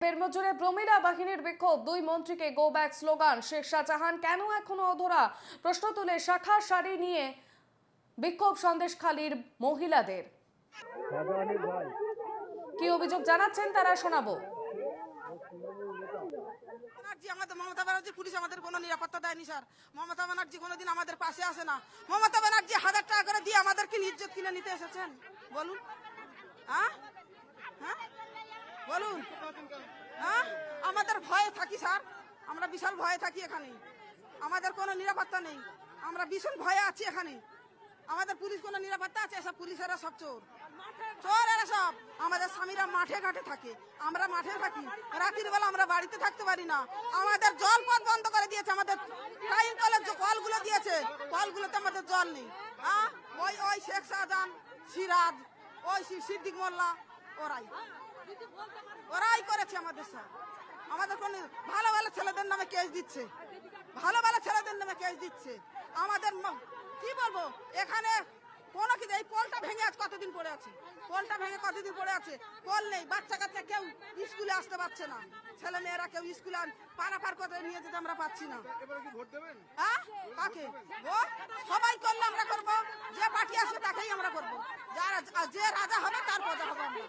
বেরমজুরে প্রমিলা বাহিনীর বিক্ষোভ, দুই মন্ত্রীকে go back slogan. Sheikh Shahjahan কেন এখনো অধরা, প্রশ্ন তুলে শাখা শাড়ি নিয়ে বিক্ষোভ সন্দেশখালীর মহিলাদের। কি অভিযোগ জানাচ্ছেন তারা শোনাবো। আমাদের মমতা ব্যানার্জি পুলিশ আমাদের কোনো নিরাপত্তা দেয়নি স্যার। মমতা ব্যানার্জি কোনোদিন আমাদের পাশে আসে না। মমতা ব্যানার্জি 1000 টাকা করে দিয়ে আমাদেরকে ইজ্জত কিনে নিতে এসেছেন বলুন। হ্যাঁ হ্যাঁ বলুন। হ্যাঁ আমাদের ভয়ে থাকি স্যার, আমরা বিশাল ভয়ে থাকি এখানে। আমাদের কোনো নিরাপত্তা নেই, আমরা ভীষণ ভয়ে আছি এখানে। আমাদের পুলিশ কোনো নিরাপত্তা আছে? সব পুলিশেরা সব চোর, চোর এরা সব। আমাদের স্বামীরা মাঠে ঘাটে থাকে, আমরা মাঠে থাকি। রাতের বেলা আমরা বাড়িতে থাকতে পারি না। আমাদের জল পথ বন্ধ করে দিয়েছে, আমাদের টাইম কলের যে কলগুলো দিয়েছে কলগুলোতে আমাদের জল নেই। হ্যাঁ ওই ওই শেখ শাহজাহান, সিরাজ, ওই সিদ্দিক মোল্লা, ওরাই করেছে আমাদের স্যার। আমাদের কোন ভালো ভালো ছেলেদের নামে কেস দিচ্ছে, ভালো ভালো ছেলেদের নামে কেস দিচ্ছে। আমাদের কি বলবো, এখানে কোনো কিছু, এই পোলটা ভেঙে আজ কতদিন পড়ে আছে, পোলটা ভেঙে কতদিন পড়ে আছে, পোল নেই। বাচ্চা কাচ্চা কেউ স্কুলে আসতে পারছে না, ছেলে মেয়েরা কেউ স্কুলে পারাপার করে নিয়ে যেতে আমরা পাচ্ছি না। হ্যাঁ কাকে ভোট? সবাই করলে আমরা করবো, যে পার্টি আসবে তাকেই আমরা করবো। যে রাজা হবে তার প্রজা হবে আমরা,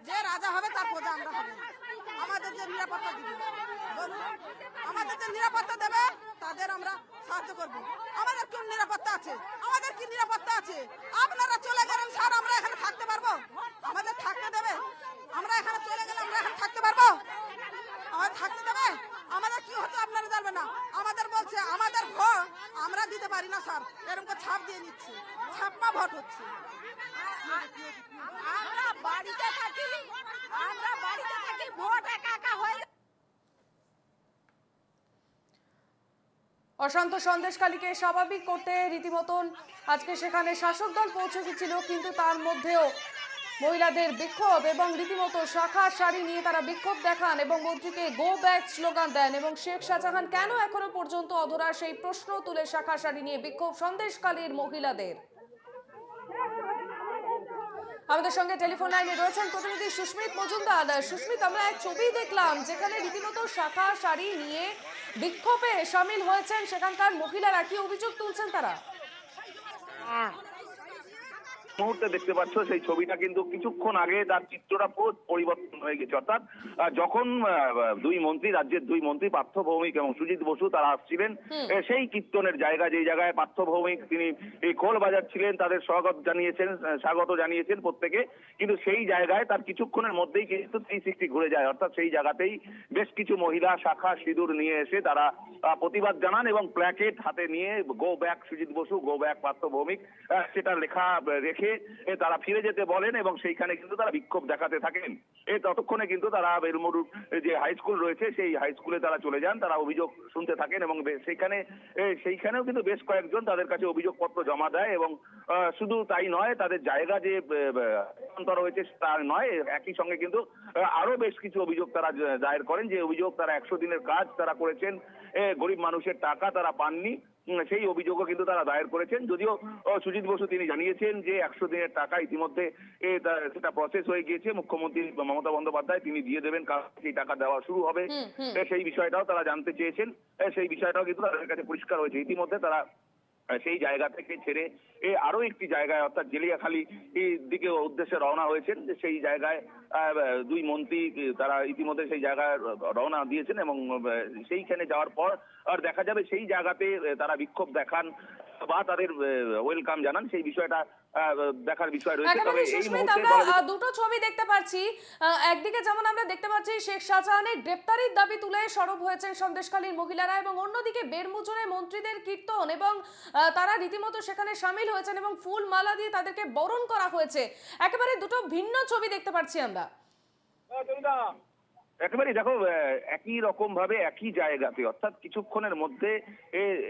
যে রাজা হবে তার প্রজা আমরা হবে। আমাদের যে নিরাপত্তা দিবে বলুন, আমাদের যে নিরাপত্তা দেবে তাদের আমরা সাহায্য করবো। আমাদের কোন নিরাপত্তা আছে? আমাদের কি নিরাপত্তা আছে? আপনারা চলে গেলেন স্যার, আমরা এখানে থাকতে পারবো? আমাদের থাকতে দেবে? আমরা এখানে চলে গেলে আমরা এখানে থাকতে পারবো? আমাদের থাকতে দেবে? আমাদের কি হতো আপনারা জানবেন না। আমাদের বলছে আমাদের ভোট আমরা দিতে পারি না স্যার, এরকম করে ছাপ দিয়ে নিচ্ছে, ছাপমা ভোট হচ্ছে। আমরা বাড়িতে থাকি, আমরা বাড়িতে থাকি, ভোট একা একা হয়ে। অশান্ত সন্দেশখালীকে স্বাভাবিক করতে রীতিমতন আজকে সেখানে শাসক দল পৌঁছে গেছিল, কিন্তু তার মধ্যেও মহিলাদের বিক্ষোভ এবং রীতিমতো শাখা শাড়ি নিয়ে তারা বিক্ষোভ দেখান এবং মন্ত্রীকে গো ব্যাক স্লোগান দেন। এবং শেখ শাহজাহান কেন এখনো পর্যন্ত অধরা, সেই প্রশ্ন তুলে শাখা শাড়ি নিয়ে বিক্ষোভ সন্দেশখালীর মহিলাদের। আমাদের সঙ্গে টেলিফোন লাইনে রয়েছেন প্রতিনিধি সুস্মিত মজুমদার। সুস্মিত, আমরা এক ছবি দেখলাম যেখানে রীতিমতো শাখা শাড়ি নিয়ে বিক্ষোভে সামিল হয়েছেন সেখানকার মহিলারা, কি অভিযোগ তুলছেন তারা? মুহূর্তে দেখতে পাচ্ছ সেই ছবিটা কিন্তু কিছুক্ষণ আগে তার চিত্রটা পুরো পরিবর্তন হয়ে গেছে। অর্থাৎ যখন দুই মন্ত্রী, রাজ্যের দুই মন্ত্রী পার্থ ভৌমিক এবং সুজিত বসু তারা আসছিলেন সেই কীর্তনের জায়গা, যেই জায়গায় পার্থ ভৌমিক তিনি এই খোল বাজাচ্ছিলেন, তাদের স্বাগত জানিয়েছেন প্রত্যেকে, কিন্তু সেই জায়গায় তার কিছুক্ষণের মধ্যেই কিন্তু 360 ঘুরে যায়। অর্থাৎ সেই জায়গাতেই বেশ কিছু মহিলা শাখা সিঁদুর নিয়ে এসে তারা প্রতিবাদ জানান এবং প্ল্যাকেট হাতে নিয়ে go back Sujit Basu, go back Partha Bhowmick সেটা লেখা রেখে তারা ফিরে যেতে বলেন এবং সেইখানে কিন্তু তারা বিক্ষোভ দেখাতে থাকেন। ততক্ষণে কিন্তু তারা বেলমুর যে হাই স্কুল রয়েছে সেই হাই স্কুলে তারা চলে যান, তারা অভিযোগ শুনতে থাকেন এবং সেইখানেও কিন্তু বেশ কয়েকজন তাদের কাছে অভিযোগপত্র জমা দেয় এবং শুধু তাই নয়, তাদের জায়গা যে অন্তর হয়েছে তা নয়, একই সঙ্গে কিন্তু আরো বেশ কিছু অভিযোগ তারা দায়ের করেন। যে অভিযোগ তারা 100 দিনের কাজ তারা করেছেন, গরিব মানুষের টাকা তারা পাননি, সেই অভিযোগও কিন্তু তারা দায়ের করেছেন। যদিও সুজিত বসু তিনি জানিয়েছেন যে 100 দিনের টাকা ইতিমধ্যে সেটা প্রসেস হয়ে গিয়েছে, মুখ্যমন্ত্রী মমতা বন্দ্যোপাধ্যায় তিনি দিয়ে দেবেন, কাল সেই টাকা দেওয়া শুরু হবে। সেই বিষয়টাও তারা জানতে চেয়েছেন, সেই বিষয়টাও কিন্তু তাদের কাছে পরিষ্কার হয়েছে। ইতিমধ্যে তারা সেই জায়গা থেকে ছেড়ে আরো একটি জায়গায় অর্থাৎ জেলিয়াখালী দিকে উদ্দেশ্যে রওনা হয়েছেন। যে সেই জায়গায় দুই মন্ত্রী তারা ইতিমধ্যে সেই জায়গায় রওনা দিয়েছেন এবং সেইখানে যাওয়ার পর আর দেখা যাবে সেই জায়গাতে তারা বিক্ষোভ দেখান বা তাদের ওয়েলকাম জানান, সেই বিষয়টা দেখার বিষয় রয়েছে। তবে এই মুহূর্তে আমরা দুটো ছবি দেখতে পাচ্ছি। একদিকে যেমন আমরা দেখতে পাচ্ছি শেখ শাহজাহানের গ্রেপ্তারির দাবি তুলে সরব হয়েছেন সন্দেশখালীর মহিলারা, এবং অন্যদিকে বেরমুজরে মন্ত্রীদের কীর্তন এবং তারা রীতিমতো সেখানে সামিল হয়েছেন এবং ফুল মালা দিয়ে তাদেরকে বরণ করা হয়েছে। একেবারে দুটো ভিন্ন ছবি দেখতে পাচ্ছি আমরা। একেবারেই দেখো, একই রকম ভাবে একই জায়গাতে, অর্থাৎ কিছুক্ষণের মধ্যে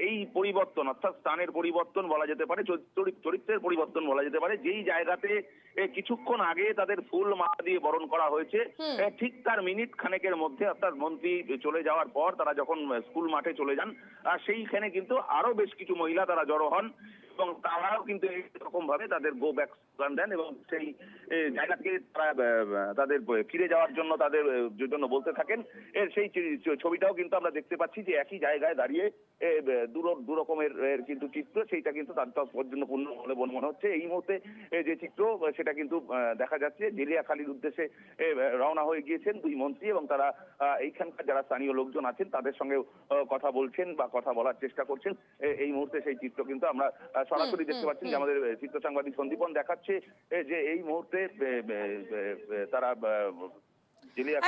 এই পরিবর্তন, অর্থাৎ স্থানের পরিবর্তন বলা যেতে পারে, চরিত্রের পরিবর্তন বলা যেতে পারে। যেই জায়গাতে কিছুক্ষণ আগে তাদের ফুল মালা দিয়ে বরণ করা হয়েছে, ঠিক তার মিনিট খানেকের মধ্যে, অর্থাৎ মন্ত্রী চলে যাওয়ার পর তারা যখন স্কুল মাঠে চলে যান, সেইখানে কিন্তু আরো বেশ কিছু মহিলা তারা জড়ো হন এবং তারাও কিন্তু এইরকম ভাবে তাদের গো ব্যাক স্লোগান দেন এবং সেই জায়গাকে তারা তাদের ফিরে যাওয়ার জন্য তাদের জন্য বলতে থাকেন। সেই ছবিটাও কিন্তু আমরা দেখতে পাচ্ছি যে একই জায়গায় দাঁড়িয়ে দু রকমের কিন্তু চিত্র, সেইটা কিন্তু তার তাৎপর্যপূর্ণ বলে মনে হচ্ছে। এই মুহূর্তে যে চিত্র সেটা কিন্তু দেখা যাচ্ছে জেলিয়াখালীর উদ্দেশ্যে রওনা হয়ে গিয়েছেন দুই মন্ত্রী এবং তারা এইখানকার যারা স্থানীয় লোকজন আছেন তাদের সঙ্গে কথা বলছেন বা কথা বলার চেষ্টা করছেন। এই মুহূর্তে সেই চিত্র কিন্তু আমরা সরাসরি দেখতে পাচ্ছেন যে আমাদের চিত্র সাংবাদিক সন্দীপন দেখাচ্ছে যে এই মুহূর্তে তারা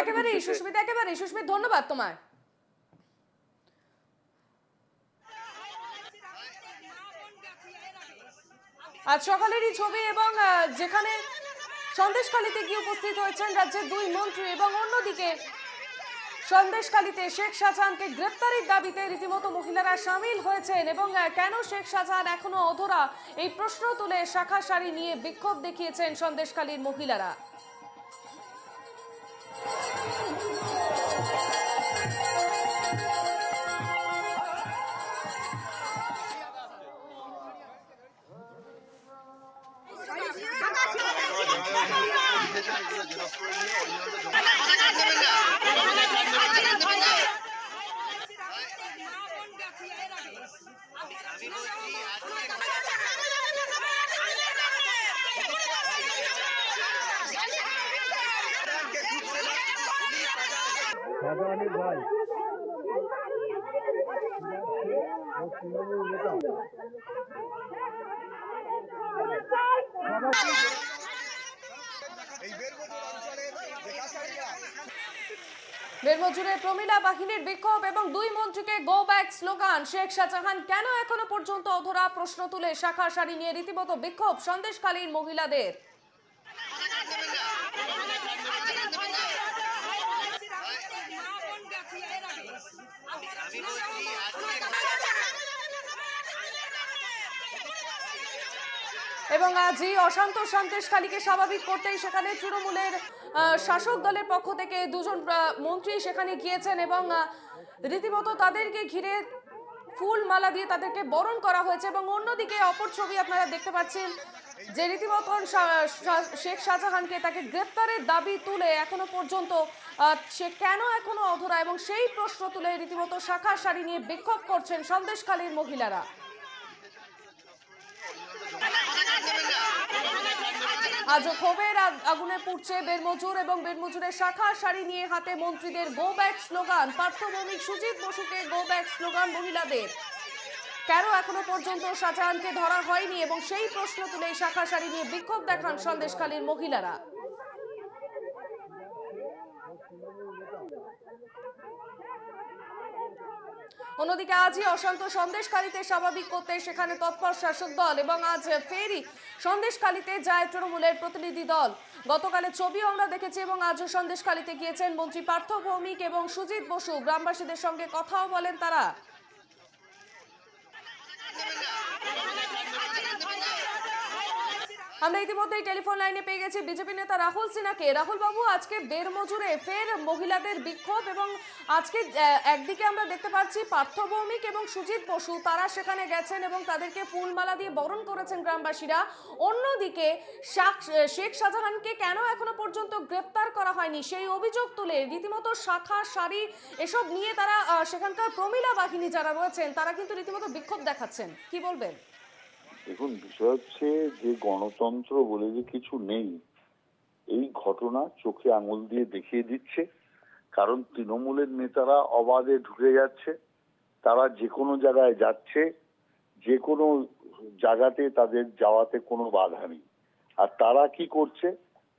একেবারেই সুস্মিত, ধন্যবাদ তোমায়। আজ সকালেরই ছবি এবং যেখানে সন্দেশখালীতে গিয়ে উপস্থিত হয়েছেন রাজ্যের দুই মন্ত্রী এবং অন্যদিকে সন্দেশখালীতে শেখ শাহজাহানকে গ্রেপ্তারের দাবিতে রীতিমতো মহিলারা সামিল হয়েছেন এবং কেন শেখ শাহজাহান এখনো অধরা এই প্রশ্ন তুলে শাখা শাড়ি নিয়ে বিক্ষোভ দেখিয়েছেন সন্দেশখালীর মহিলারা। ভাই বেরমজুরে প্রমিলা বাহিনীর বিক্ষোভ এবং দুই মন্ত্রীকে go back slogan. Sheikh Shahjahan কেন এখনো পর্যন্ত অধরা প্রশ্ন তুলে শাখা শাড়ি নিয়ে রীতিমতো বিক্ষোভ সন্দেশখালীর মহিলাদের। এবং আজই অশান্ত সন্দেশখালীকে স্বাভাবিক করতেই সেখানে তৃণমূলের শাসক দলের পক্ষ থেকে দুজন মন্ত্রী সেখানে গিয়েছেন এবং রীতিমতো তাদেরকে ঘিরে ফুল মালা দিয়ে তাদেরকে বরণ করা হয়েছে এবং অন্যদিকে অপর ছবি আপনারা দেখতে পাচ্ছেন যে রীতিমতো শেখ শাহজাহানকে তাকে গ্রেপ্তারের দাবি তুলে এখনো পর্যন্ত সে কেন এখনো অধরা এবং সেই প্রশ্ন তুলে রীতিমতো শাখা শাড়ি নিয়ে বিক্ষোভ করছেন সন্দেশখালীর মহিলারা। আজও ক্ষোভের আগুনে পুড়ছে বেরমজুর এবং বেরমজুরের শাখা শাড়ি নিয়ে হাতে মন্ত্রীদের go back slogan. Partha Bhowmik Sujit বসুকে গো ব্যাক স্লোগান মহিলাদের। কেন এখনো পর্যন্ত শাহজাহানকে ধরা হয়নি এবং সেই প্রশ্ন তুলে শাখা শাড়ি নিয়ে বিক্ষোভ দেখান সন্দেশখালীর মহিলারা। অন্যদিকে আজই অশান্ত সন্দেশখালীতে স্বাভাবিক করতে সেখানে তৎপর শাসক দল এবং আজ ফেরি সন্দেশখালীতে যায় তৃণমূলের প্রতিনিধি দল। গতকালের ছবিও আমরা দেখেছি এবং আজও সন্দেশখালীতে গিয়েছেন মন্ত্রী পার্থ ভৌমিক এবং সুজিত বসু। গ্রামবাসীদের সঙ্গে কথাও বলেন তারা। আমরা ইতিমধ্যেই টেলিফোন লাইনে পেয়ে গেছি বিজেপি নেতা রাহুল সিনহাকে। রাহুল বাবু, আজকে বেরমজুরে ফের মহিলাদের বিক্ষোভ এবং আজকে একদিকে আমরা দেখতে পাচ্ছি পার্থ ভৌমিক এবং সুজিত বসু তারা সেখানে গেছেন এবং তাদেরকে ফুলমালা দিয়ে বরণ করেছেন গ্রামবাসীরা। অন্যদিকে শেখ শাহজাহানকে কেন এখনো পর্যন্ত গ্রেপ্তার করা হয়নি সেই অভিযোগ তুলে রীতিমতো শাখা শাড়ি এসব নিয়ে তারা সেখানকার প্রমিলা বাহিনী যারা রয়েছেন তারা কিন্তু রীতিমতো বিক্ষোভ দেখাচ্ছেন। কি বলবেন? দেখুন, বিষয় হচ্ছে যে গণতন্ত্র বলে যে কিছু নেই এই ঘটনা চোখে আঙুল দিয়ে দেখিয়ে দিচ্ছে। কারণ তৃণমূলের নেতারা অবাধে ঢুকে যাচ্ছে, তারা যে কোনো জায়গায় যাচ্ছে, যে কোনো জায়গাতে তাদের যাওয়াতে কোনো বাধা নেই। আর তারা কি করছে,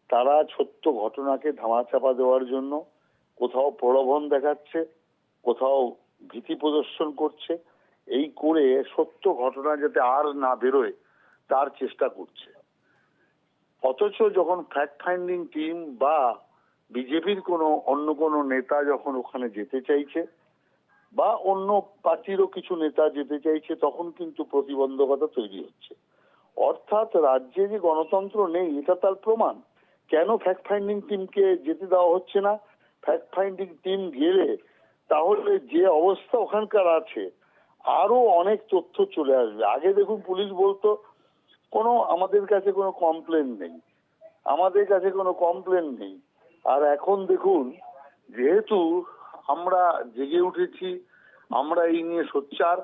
তারা ছোট্ট ঘটনাকে ধামাচাপা দেওয়ার জন্য কোথাও প্রলোভন দেখাচ্ছে, কোথাও ভীতি প্রদর্শন করছে। এই করে সত্য ঘটনা যাতে আর না বেরোয় তার চেষ্টা করছে। অথচ যখন ফ্যাক্ট ফাইন্ডিং টিম বা বিজেপির অন্য কোনো নেতা যখন ওখানে যেতে চাইছে বা অন্য পার্টিরও কিছু নেতা যেতে চাইছে তখন কিন্তু প্রতিবন্ধকতা তৈরি হচ্ছে। অর্থাৎ রাজ্যে যে গণতন্ত্র নেই এটা তার প্রমাণ। কেন ফ্যাক্ট ফাইন্ডিং টিমকে যেতে দেওয়া হচ্ছে না? ফ্যাক্ট ফাইন্ডিং টিম গেলে তাহলে যে অবস্থা ওখানকার আছে আরো অনেক তথ্য চলে আসবে। আগে দেখুন পুলিশ বলতো আমাদের কাছে কোনো কমপ্লেন নেই, আমাদের কাছে কোনো কমপ্লেন নেই। আর এখন দেখুন, যেহেতু আমরা জেগে উঠেছি, আমরা এই নিয়ে সোচ্চার,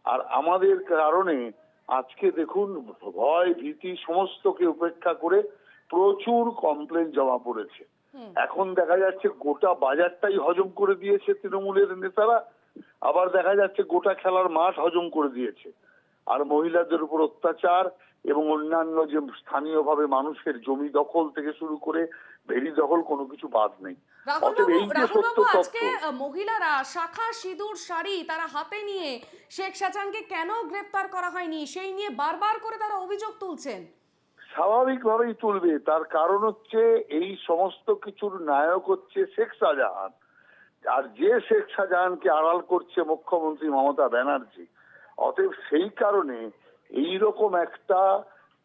আর আমাদের কারণে আজকে দেখুন ভয় ভীতি সমস্তকে উপেক্ষা করে প্রচুর কমপ্লেন জমা পড়েছে। এখন দেখা যাচ্ছে গোটা বাজারটাই হজম করে দিয়েছে তৃণমূলের নেতারা, আবার দেখা যাচ্ছে গোটা খেলার মাঠ হজম করে দিয়েছে। আর মহিলাদের উপর অত্যাচার এবং অন্যান্য যে স্থানীয়ভাবে মানুষের জমি দখল থেকে শুরু করে ভেড়ি দখল কোনো কিছু বাদ নেই। অতএব এই যে সত্য তথ্য, আজকে মহিলারা শাখা সিঁদুর শাড়ি তারা হাতে নিয়ে শেখ শাহজাহানকে কেন গ্রেফতার করা হয়নি সেই নিয়ে বারবার করে তারা অভিযোগ তুলছেন। স্বাভাবিকভাবেই তুলবে, তার কারণ হচ্ছে এই সমস্ত কিছুর নায়ক হচ্ছে শেখ শাহজাহান। আর যে শেখ শাহজাহানকে আড়াল করছে মুখ্যমন্ত্রী মমতা ব্যানার্জি। অতএব সেই কারণে এইরকম একটা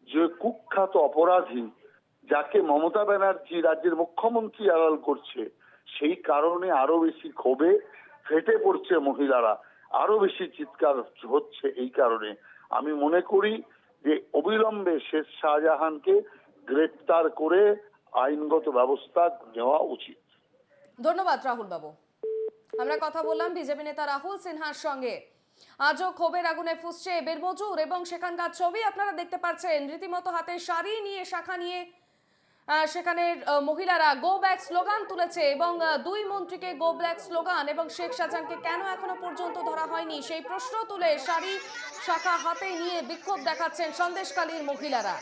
যে কুখ্যাত অপরাধী যাকে মমতা ব্যানার্জি রাজ্যের মুখ্যমন্ত্রী আড়াল করছে, সেই কারণে আরো বেশি ক্ষোভে ফেটে পড়ছে মহিলারা, আরো বেশি চিৎকার হচ্ছে। এই কারণে আমি মনে করি যে অবিলম্বে শেখ শাহজাহানকে গ্রেপ্তার করে আইনগত ব্যবস্থা নেওয়া উচিত। ধন্যবাদ রাহুল বাবু। আমরা কথা বললাম বিজেপি নেতা রাহুল সিনহার সঙ্গে। আজও ক্ষোভের আগুনে ফুঁসছে বেরমজুর এবং সেখানকার ছবি আপনারা দেখতে পাচ্ছেন। রীতিমতো হাতে শাড়ি নিয়ে শাখা নিয়ে সেখানের মহিলারা গো ব্যাক স্লোগান তুলেছে এবং দুই মন্ত্রীকে গো ব্যাক স্লোগান এবং শেখ শাহজাহানকে কেন এখনো পর্যন্ত ধরা হয়নি সেই প্রশ্ন তুলে শাড়ি শাখা হাতে নিয়ে বিক্ষোভ দেখাচ্ছেন সন্দেশখালীর মহিলারা।